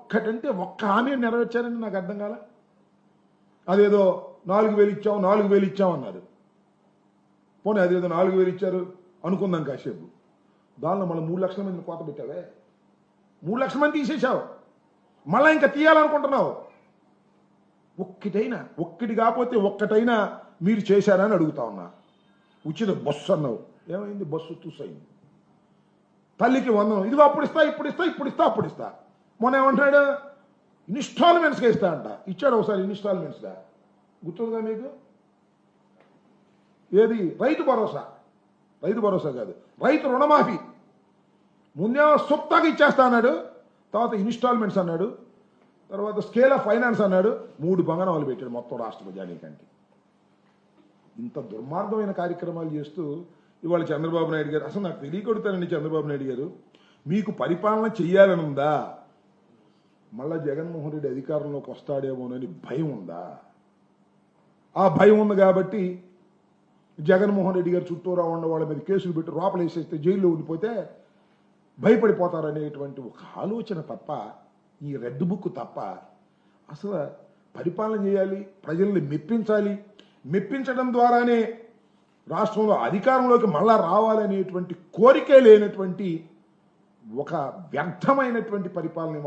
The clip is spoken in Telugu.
ఒక్కటంటే ఒక్క హామీ నెరవేర్చారని నాకు అర్థం కాల. అదేదో 4,000 ఇచ్చాం 4,000 ఇచ్చాం అన్నారు. పోనీ అదేదో 4,000 ఇచ్చారు అనుకుందాం కాసేపు. దానిలో మళ్ళీ 3 లక్షల మందిని కోత పెట్టావే, 3 లక్షల మంది తీసేశావు, మళ్ళీ ఇంకా తీయాలనుకుంటున్నావు. ఒక్కటి కాకపోతే ఒక్కటైనా మీరు చేశారని అడుగుతా ఉన్నా. ఉచిత బస్సు అన్నావు, ఏమైంది? బస్సు చూసైంది. తల్లికి 100, ఇదిగో అప్పుడు ఇస్తా అప్పుడు ఇస్తా. మొన్న ఏమంటాడు? ఇన్స్టాల్మెంట్స్గా ఇస్తా అంట. ఇచ్చాడు ఒకసారి ఇన్స్టాల్మెంట్స్గా, గుర్తుందిగా మీకు? ఏది? రైతు భరోసా కాదు, రైతు రుణమాఫీ. ముందే సొత్తాగా ఇచ్చేస్తా అన్నాడు, తర్వాత ఇన్స్టాల్మెంట్స్ అన్నాడు, తర్వాత స్కేల్ ఆఫ్ ఫైనాన్స్ అన్నాడు. 3 బంగారాలు పెట్టాడు మొత్తం రాష్ట్ర ప్రజానీకానికి. ఇంత దుర్మార్గమైన కార్యక్రమాలు చేస్తూ ఇవాళ చంద్రబాబు నాయుడు గారు, అసలు నాకు తెలియకొడతానండి, చంద్రబాబు నాయుడు గారు మీకు పరిపాలన చెయ్యాలని ఉందా? మళ్ళా జగన్మోహన్ రెడ్డి అధికారంలోకి వస్తాడేమోనని భయం ఉందా? ఆ భయం ఉంది కాబట్టి జగన్మోహన్ రెడ్డి గారు చుట్టూరా ఉన్న వాళ్ళ మీద కేసులు పెట్టి లోపల వేసేస్తే జైల్లో ఉండిపోతే భయపడిపోతారనేటువంటి ఒక ఆలోచన తప్ప, ఈ రెడ్ బుక్ తప్ప అసలు పరిపాలన చేయాలి, ప్రజల్ని మెప్పించడం ద్వారానే రాష్ట్రంలో అధికారంలోకి మళ్ళా రావాలనేటువంటి కోరికే లేనటువంటి ఒక వ్యర్థమైనటువంటి పరిపాలన